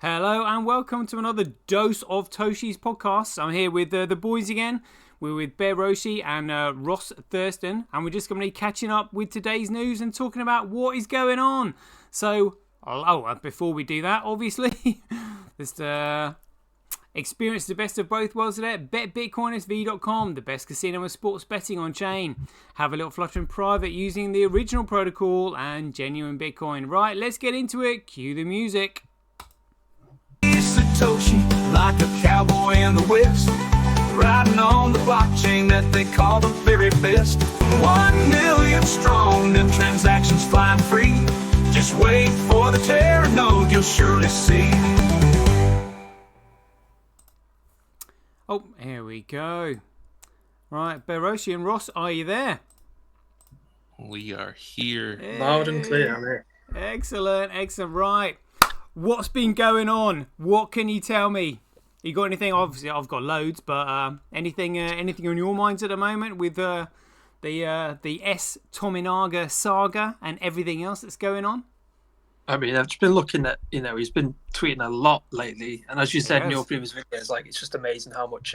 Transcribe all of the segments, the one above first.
Hello and welcome to another dose of Toshi's podcasts. I'm here with the boys again. We're with Perjury and Ross Thurston, and we're just going to be catching up with today's news and talking about what is going on. So, before we do that, obviously, just experience the best of both worlds today at betbitcoinsv.com, the best casino and sports betting on chain. Have a little flutter in private using the original protocol and genuine Bitcoin. Right, let's get into it. Cue the music. Satoshi, like a cowboy in the West, riding on the blockchain that they call the very best. 1 million strong, and transactions flying free. Just wait for the Terra node, you'll surely see. Oh, here we go. Right, Perjury and Ross, are you there? We are here. Hey. Loud and clear, mate. Excellent. Right. What's been going on? What can you tell me? You got anything? Obviously, I've got loads, but anything on your minds at the moment with the CsTominaga saga and everything else that's going on? I mean, I've just been looking at, he's been tweeting a lot lately, and as you said in your previous videos, like it's just amazing how much,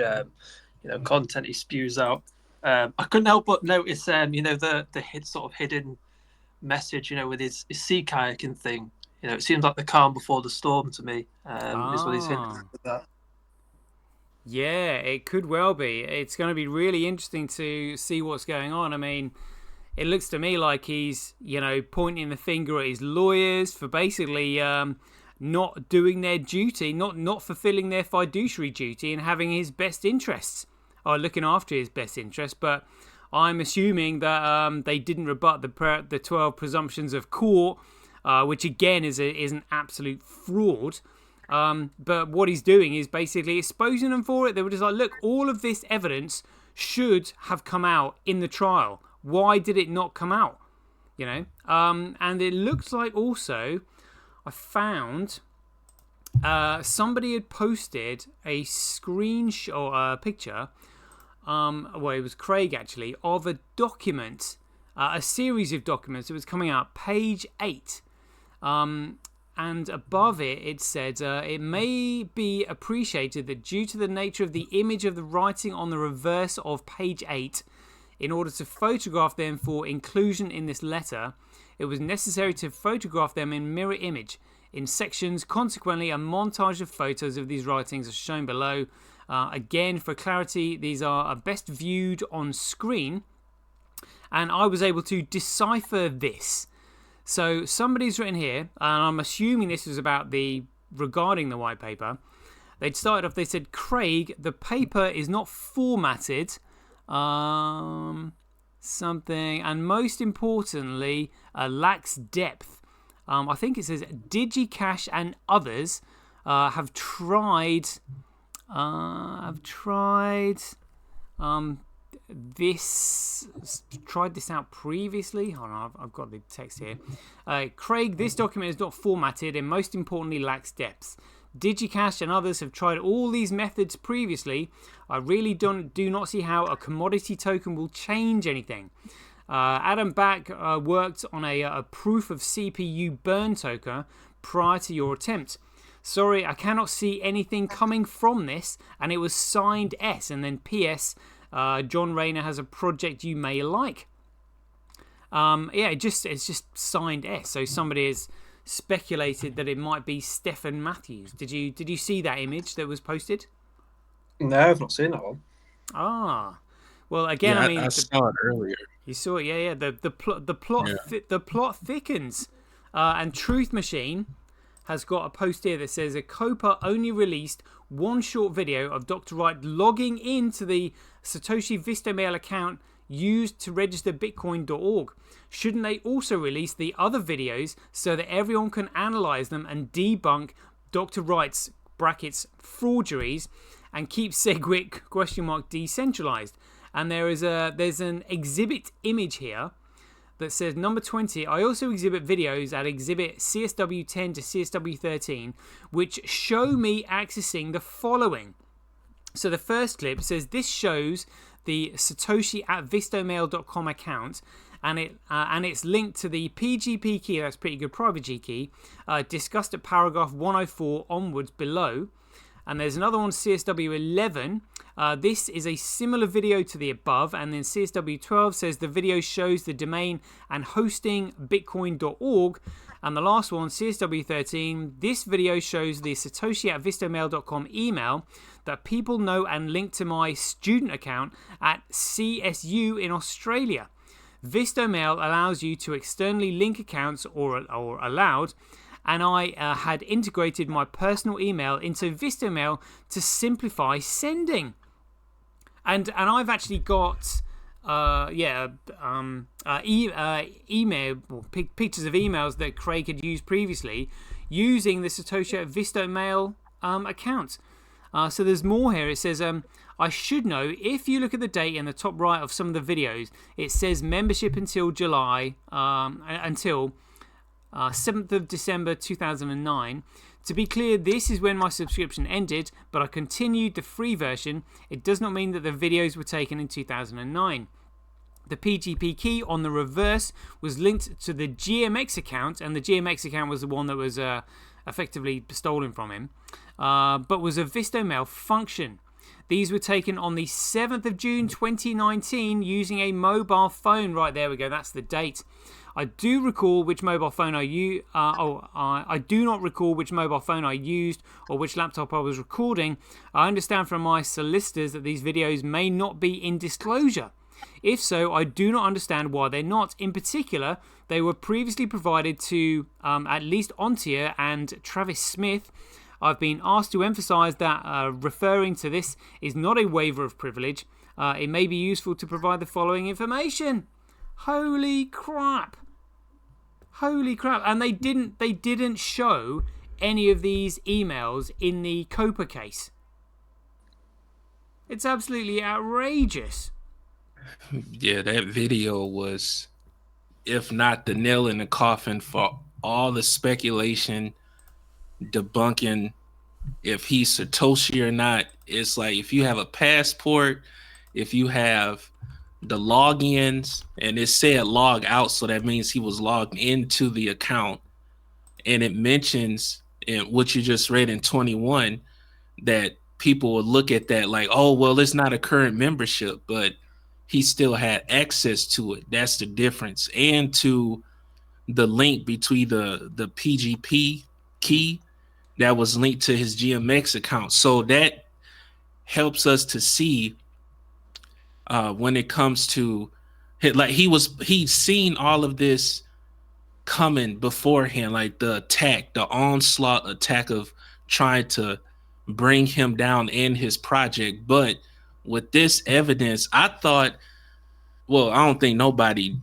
content he spews out. I couldn't help but notice, the sort of hidden message, with his sea kayaking thing. It seems like the calm before the storm to me. Is what he's hinting at with that. Yeah, it could well be. It's going to be really interesting to see what's going on. I mean, it looks to me like he's, pointing the finger at his lawyers for basically not doing their duty, not fulfilling their fiduciary duty and having his best interests, or looking after his best interests. But I'm assuming that they didn't rebut the 12 presumptions of court, which again is an absolute fraud. But what he's doing is basically exposing them for it. They were just like, look, all of this evidence should have come out in the trial. Why did it not come out? And it looks like also I found somebody had posted a screenshot or a picture. It was Craig actually, of a document, a series of documents that was coming out, page 8. And above it said, it may be appreciated that due to the nature of the image of the writing on the reverse of page 8, in order to photograph them for inclusion in this letter, it was necessary to photograph them in mirror image in sections. Consequently, a montage of photos of these writings are shown below. Again, for clarity, these are best viewed on screen. And I was able to decipher this. So somebody's written here, and I'm assuming this was regarding the white paper. They'd started off, they said, Craig, the paper is not formatted, something, and most importantly, lacks depth. I think it says DigiCash and others have tried this out previously. Hold on, I've got the text here. Craig, this document is not formatted and most importantly lacks depth. DigiCash and others have tried all these methods previously. I really do not see how a commodity token will change anything. Adam Back worked on a proof of CPU burn token prior to your attempt. Sorry, I cannot see anything coming from this, and it was signed S, and then PS, John Rayner has a project you may like. It's just signed S. So somebody has speculated that it might be Stephen Matthews. Did you see that image that was posted? No, I've not seen that one. Well, again, I saw it earlier. You saw it, yeah. The plot thickens, and Truth Machine has got a post here that says a Copa only released one short video of Dr. Wright logging into the Satoshi Vistomail account used to register Bitcoin.org. Shouldn't they also release the other videos so that everyone can analyze them and debunk Dr. Wright's brackets forgeries and keep SegWit decentralized? And there's an exhibit image here that says number 20. I also exhibit videos at exhibit CSW10 to CSW13 which show me accessing the following. So the first clip says this shows the Satoshi at vistomail.com account, and it's linked to the PGP key. That's pretty good, private G key, discussed at paragraph 104 onwards below. And there's another one, CSW11. This is a similar video to the above. And then CSW12 says the video shows the domain and hosting bitcoin.org. And the last one, CSW13, this video shows the satoshi@vistomail.com email that people know and link to my student account at CSU in Australia. Vistomail allows you to externally link accounts or allowed, and I had integrated my personal email into Vistomail to simplify sending. And I've actually got email pictures of emails that Craig had used previously using the Satoshi@Vistomail account. So there's more here. It says, I should know, if you look at the date in the top right of some of the videos, it says membership until July, until 7th of December 2009. To be clear, this is when my subscription ended, but I continued the free version. It does not mean that the videos were taken in 2009. The PGP key on the reverse was linked to the GMX account, and the GMX account was the one that was effectively stolen from him, but was a Vistomail function. These were taken on the 7th of June 2019 using a mobile phone. Right, there we go, that's the date. I do recall which mobile phone I used. I do not recall which mobile phone I used or which laptop I was recording. I understand from my solicitors that these videos may not be in disclosure. If so, I do not understand why they're not. In particular, they were previously provided to at least Ontier and Travis Smith. I've been asked to emphasize that referring to this is not a waiver of privilege. It may be useful to provide the following information. Holy crap. Holy crap. And they didn't show any of these emails in the Copa case. It's absolutely outrageous. Yeah, that video was, if not the nail in the coffin for all the speculation, debunking if he's Satoshi or not. It's like, if you have a passport, if you have the logins, and it said log out, so that means he was logged into the account, and it mentions in what you just read in 21 that people would look at that like, oh well, it's not a current membership, but he still had access to it. That's the difference. And to the link between the PGP key that was linked to his GMX account. So that helps us to see when it comes to like he'd seen all of this coming beforehand, like the onslaught attack of trying to bring him down in his project. But with this evidence, I thought, well, I don't think nobody,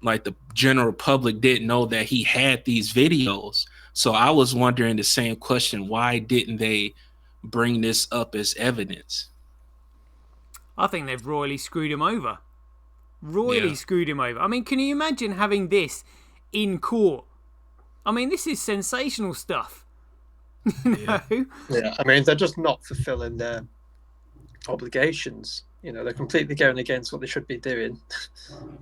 like the general public, didn't know that he had these videos. So I was wondering the same question. Why didn't they bring this up as evidence? I think they've royally screwed him over. Screwed him over. I mean, can you imagine having this in court? I mean, this is sensational stuff. Yeah, I mean, they're just not fulfilling their obligations. They're completely going against what they should be doing.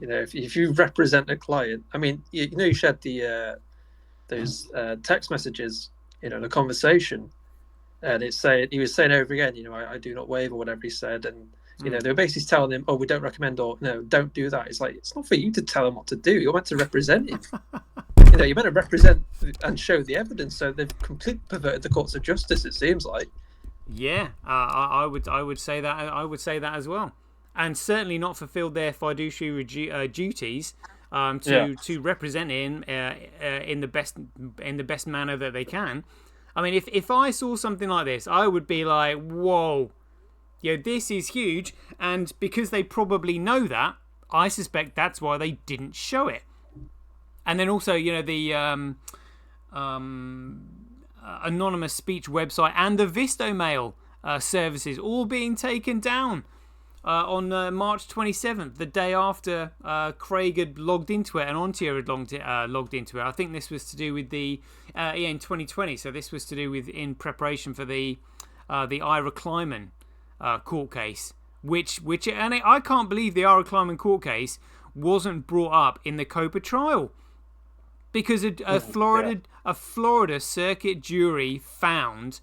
If you represent a client, I mean, you shared those text messages, the conversation, and he was saying over again, I do not waive, or whatever he said, and they were basically telling him, oh, we don't recommend, or no, don't do that. It's like, it's not for you to tell him what to do. You're meant to represent him. You're meant to represent and show the evidence. So they've completely perverted the courts of justice, it seems like. Yeah, I would say that. I would say that as well, and certainly not fulfilled their fiduciary duties to represent him in the best manner that they can. I mean, if I saw something like this, I would be like, whoa, this is huge. And because they probably know that, I suspect that's why they didn't show it. And then also, the anonymous speech website and the Vistomail services all being taken down on March 27th, the day after Craig had logged into it and Ontier had logged into it. I think this was to do with in 2020. So this was to do with in preparation for the Ira Kleiman court case, which I can't believe the Ira Kleiman court case wasn't brought up in the Copa trial. Because a Florida circuit jury found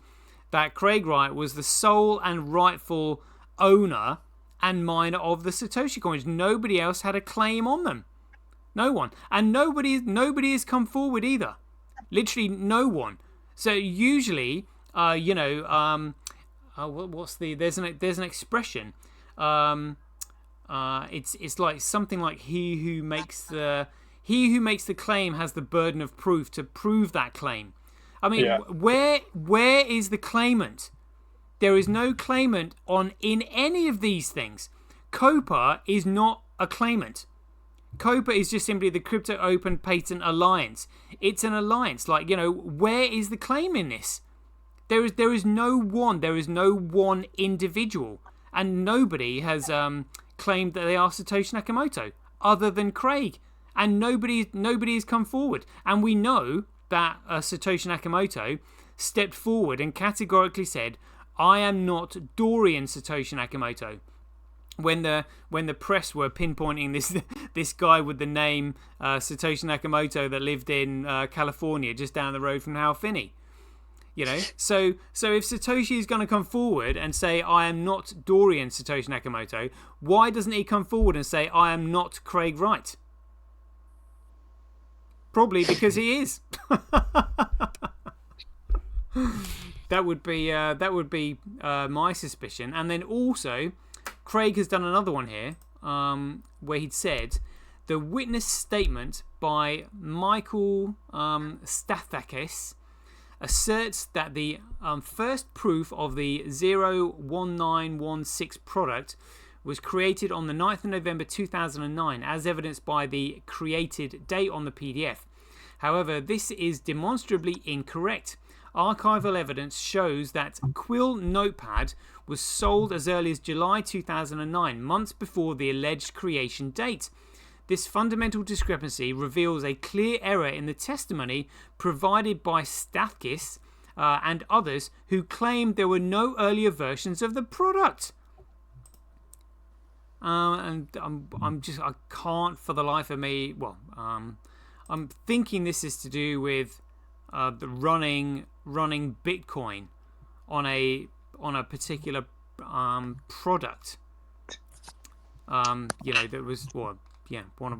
that Craig Wright was the sole and rightful owner and miner of the Satoshi coins. Nobody else had a claim on them. No one. And nobody has come forward either. Literally no one. So usually, there's an expression. It's like something like he who makes the claim has the burden of proof to prove that claim. I mean, where is the claimant? There is no claimant in any of these things. Copa is not a claimant. Copa is just simply the Crypto Open Patent Alliance. It's an alliance. Like, where is the claim in this? There is no one. There is no one individual, and nobody has claimed that they are Satoshi Nakamoto other than Craig, and nobody has come forward. And we know that Satoshi Nakamoto stepped forward and categorically said, "I am not Dorian Satoshi Nakamoto." When the press were pinpointing this guy with the name Satoshi Nakamoto that lived in California, just down the road from Hal Finney, so if Satoshi is going to come forward and say, "I am not Dorian Satoshi Nakamoto," why doesn't he come forward and say, "I am not Craig Wright"? Probably because he is. That would be my suspicion. And then also, Craig has done another one here, where he'd said the witness statement by Michael Stathakis asserts that the first proof of the 01916 product was created on the 9th of November 2009, as evidenced by the created date on the PDF. However, this is demonstrably incorrect. Archival evidence shows that Quill Notepad was sold as early as July 2009, months before the alleged creation date. This fundamental discrepancy reveals a clear error in the testimony provided by Stathakis and others who claimed there were no earlier versions of the product. And I can't for the life of me. Well, I'm thinking this is to do with the running Bitcoin on a particular product. That was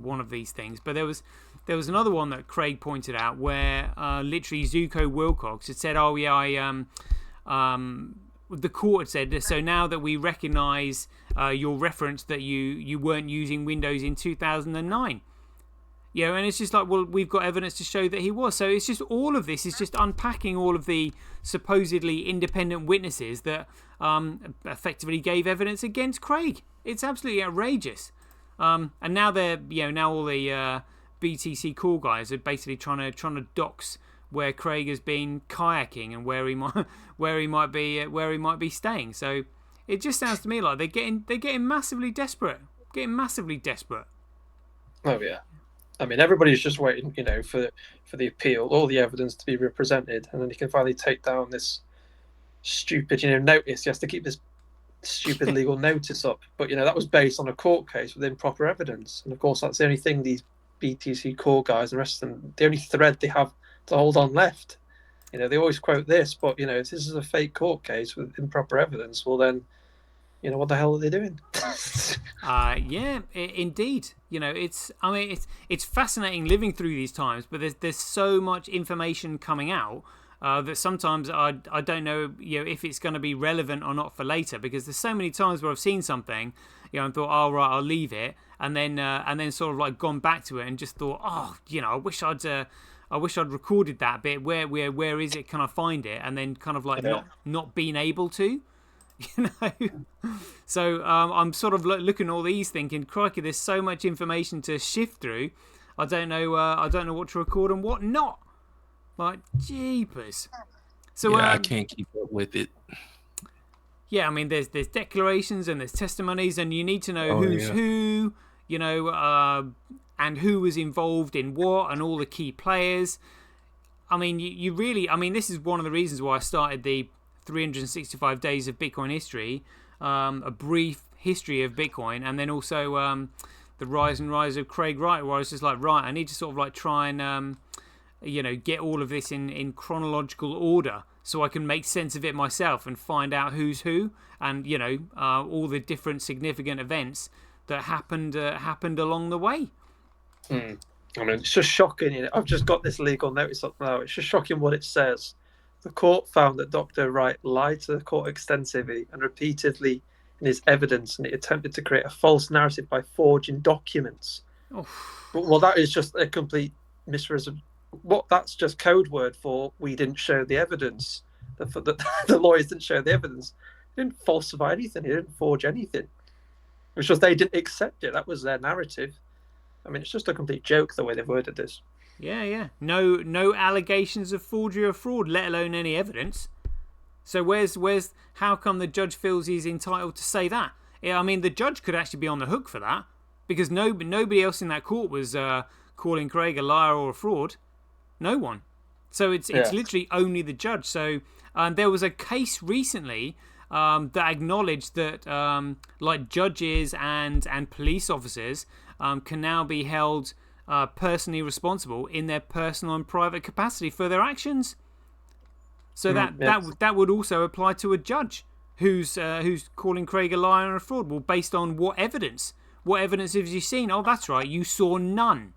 one of these things. But there was another one that Craig pointed out where literally Zuko Wilcox had said, "Oh yeah, the court had said, so now that we recognise your reference that you weren't using Windows in 2009." And it's just like, well, we've got evidence to show that he was. So it's just all of this is just unpacking all of the supposedly independent witnesses that effectively gave evidence against Craig. It's absolutely outrageous. And now now all the BTC Core guys are basically trying to dox where Craig has been kayaking and where he might be staying. So it just sounds to me like they're getting massively desperate. Oh yeah. I mean, everybody's just waiting, for the appeal, all the evidence to be represented, and then he can finally take down this stupid, notice. He has to keep this stupid legal notice up. But, that was based on a court case with improper evidence. And, of course, that's the only thing these BTC Core guys and the rest of them, the only thread they have to hold on left. They always quote this, but, if this is a fake court case with improper evidence, well, then, what the hell are they doing? Indeed. It's fascinating living through these times, but there's so much information coming out that sometimes I don't know if it's going to be relevant or not for later, because there's so many times where I've seen something and thought, oh right, I'll leave it, and then sort of like gone back to it and just thought, I wish I'd recorded that bit. Where is it? Can I find it? And then kind of like not being able to. So I'm sort of looking at all these thinking, crikey, there's so much information to shift through. I don't know what to record and what not. Like, jeepers. So I can't keep up with it. Yeah, I mean, there's declarations and there's testimonies, and you need to know who's who, and who was involved in what, and all the key players. I mean, you really, this is one of the reasons why I started the 365 days of Bitcoin history, a brief history of Bitcoin, and then also the Rise and Rise of Craig Wright, where I was just like, right, I need to sort of like try and get all of this in chronological order so I can make sense of it myself and find out who's who and all the different significant events that happened along the way. I mean, it's just shocking. I've just got this legal notice up now. It's just shocking what it says. The court found that Dr. Wright lied to the court extensively and repeatedly in his evidence, and he attempted to create a false narrative by forging documents. Well, that is just a complete misrepresentation. That's just code word for we didn't show the evidence. The lawyers didn't show the evidence. They didn't falsify anything. They didn't forge anything. It was just they didn't accept it. That was their narrative. I mean, it's just a complete joke the way they've worded this. Yeah. No allegations of forgery or fraud, let alone any evidence. So where's how come the judge feels he's entitled to say that? I mean, the judge could actually be on the hook for that because nobody else in that court was calling Craig a liar or a fraud. No one. So it's literally only the judge. So there was a case recently that acknowledged that like judges and police officers can now be held personally responsible in their personal and private capacity for their actions. So that would also apply to a judge who's calling Craig a liar and a fraud. Well, based on what evidence? What evidence have you seen? Oh, that's right, you saw none.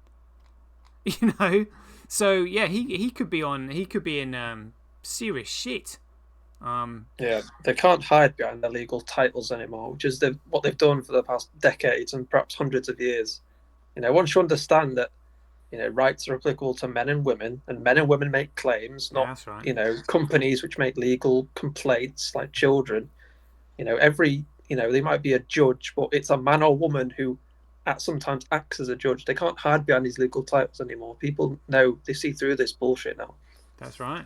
So yeah, he could be in serious shit. They can't hide behind their legal titles anymore, which is what they've done for the past decades and perhaps hundreds of years. Once you understand that, rights are applicable to men and women make claims, not that's right. Companies which make legal complaints like children. They might be a judge, but it's a man or woman who sometimes acts as a judge. They can't hide behind these legal titles anymore. People know, they see through this bullshit now. That's right.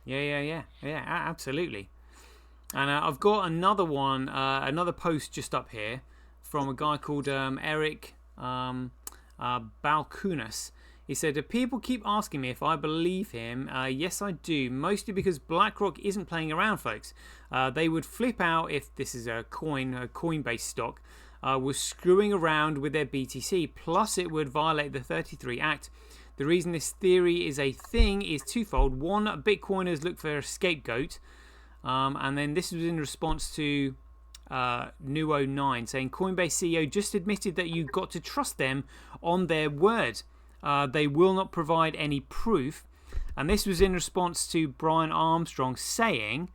Yeah, absolutely. And I've got another one, another post just up here from a guy called Eric Balkunas. He said, people keep asking me if I believe him. Yes, I do. Mostly because BlackRock isn't playing around, folks. They would flip out if this is a Coinbase stock, was screwing around with their BTC. Plus, it would violate the 33 Act. The reason this theory is a thing is twofold. One, Bitcoiners look for a scapegoat. And then this was in response to Nuo9 saying, Coinbase CEO just admitted that you got to trust them on their word. They will not provide any proof. And this was in response to Brian Armstrong saying,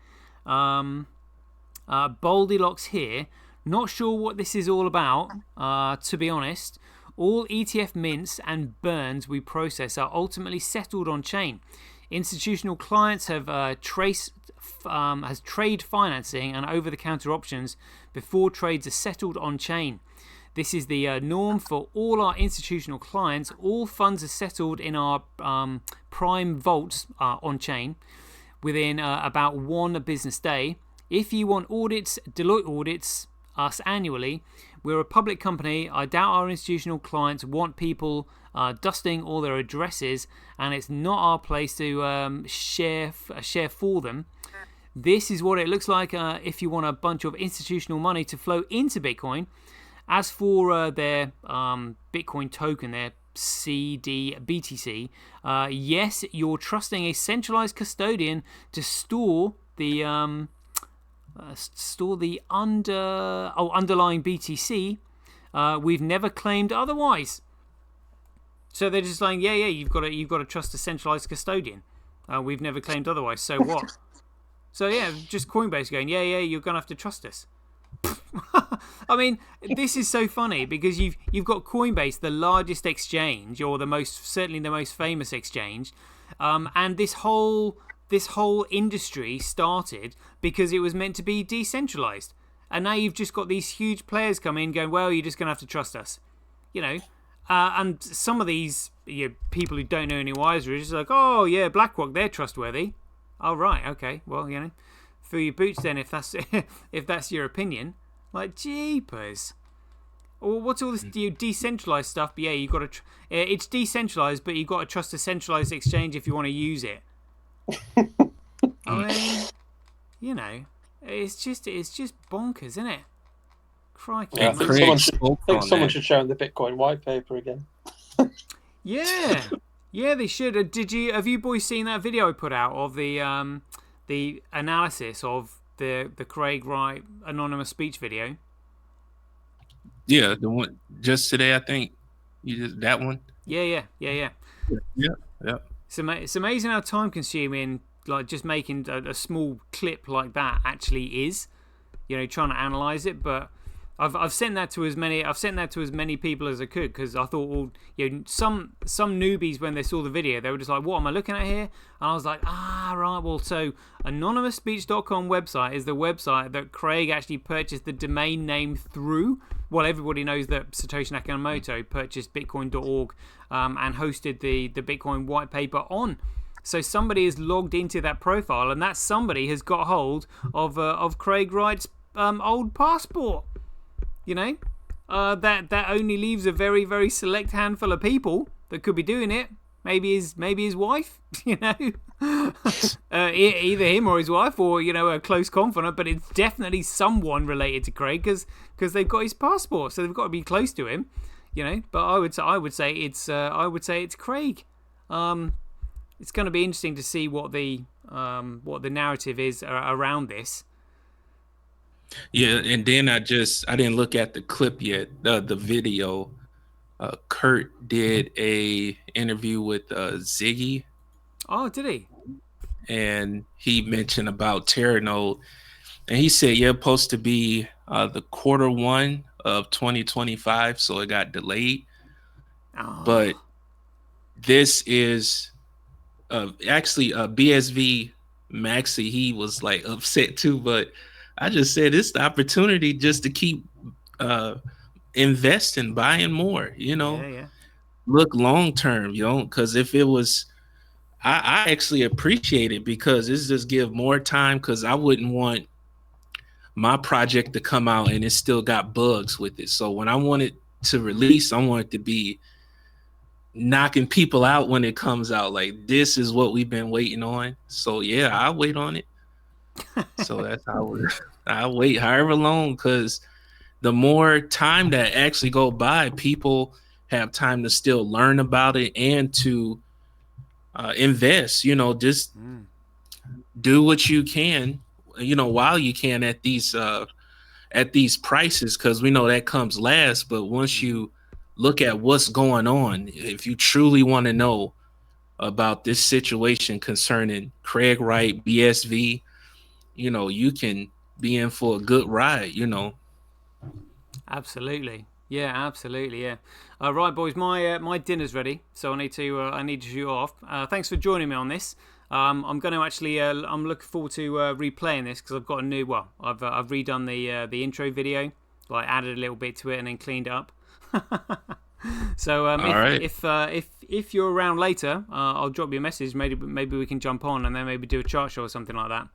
Goldilocks here, not sure what this is all about, to be honest. All ETF mints and burns we process are ultimately settled on chain. Institutional clients have has trade financing and over-the-counter options before trades are settled on chain. This is the norm for all our institutional clients. All funds are settled in our prime vaults on chain within about 1 business day. If you want audits, Deloitte audits us annually. We're a public company. I doubt our institutional clients want people dusting all their addresses, and it's not our place to share for them. This is what it looks like if you want a bunch of institutional money to flow into Bitcoin. As for their Bitcoin token, their CDBTC, yes, you're trusting a centralized custodian to store the underlying BTC. We've never claimed otherwise. So they're just saying, yeah, you've got to trust a centralized custodian. We've never claimed otherwise. So what? So yeah, just Coinbase going, yeah, you're gonna have to trust us. I mean, this is so funny because you've got Coinbase, the largest exchange, or certainly the most famous exchange, and this whole industry started because it was meant to be decentralized, and now you've just got these huge players come in going, well, you're just gonna have to trust us, and some of these people who don't know any wiser are just like, oh yeah, BlackRock, they're trustworthy. Oh right, okay, well fill your boots then if that's your opinion. Like, jeepers. Or what's all this decentralized stuff? But yeah, you got to. It's decentralized, but you got to trust a centralized exchange if you want to use it. I mean, it's just bonkers, isn't it? Crikey. Yeah, I think someone should, spoke on someone that. should show him the Bitcoin white paper again. Yeah, yeah, they should. Have you boys seen that video I put out of the analysis of the Craig Wright anonymous speech video? Yeah, the one just today, I think. You just that one. Yeah. Yeah. It's amazing how time consuming, like just making a small clip like that actually is. You know, trying to analyze it, but I've sent that to as many people as I could, because I thought, well, you know, some newbies, when they saw the video, they were just like, what am I looking at here? And I was like, right, well, so anonymousspeech.com website is the website that Craig actually purchased the domain name through. Well, everybody knows that Satoshi Nakamoto purchased bitcoin.org and hosted the Bitcoin white paper on. So somebody is logged into that profile, and that somebody has got hold of Craig Wright's old passport. You know, that only leaves a very, very select handful of people that could be doing it. Maybe his wife. You know, either him or his wife, or you know, a close confidant. But it's definitely someone related to Craig, because they've got his passport, so they've got to be close to him. You know, but I would say it's Craig. It's going to be interesting to see what the narrative is around this. Yeah, and then I didn't look at the clip yet, the video. Kurt did a interview with Ziggy. Oh, did he? And he mentioned about Terranode, and he said, yeah, supposed to be the Q1 of 2025, so it got delayed. Oh. But this is actually BSV Maxi. He was like upset too, but I just said it's the opportunity just to keep investing, buying more, you know. Yeah. Look long term, you know, because if it was, I actually appreciate it, because it's just give more time, because I wouldn't want my project to come out and it still got bugs with it. So when I want it to release, I want it to be knocking people out when it comes out. Like, this is what we've been waiting on. So yeah, I'll wait on it. So that's how I'll wait however long, because the more time that actually go by, people have time to still learn about it and to invest. You know, just do what you can, you know, while you can at these prices, because we know that comes last. But once you look at what's going on, if you truly want to know about this situation concerning Craig Wright, BSV, you know, you can be in for a good ride, you know. Absolutely. Yeah, absolutely. Yeah. Right, boys. My dinner's ready, so I need to shoot off. Thanks for joining me on this. I'm going to actually. I'm looking forward to replaying this, because I've got a new. Well, I've redone the intro video, like added a little bit to it and then cleaned it up. So if you're around later, I'll drop you a message. Maybe we can jump on and then maybe do a chart show or something like that.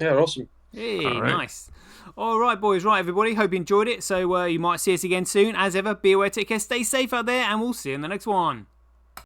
Yeah, awesome. Hey, All right. Nice. All right, boys. Right, everybody. Hope you enjoyed it. So you might see us again soon. As ever, be aware, take care, stay safe out there, and we'll see you in the next one.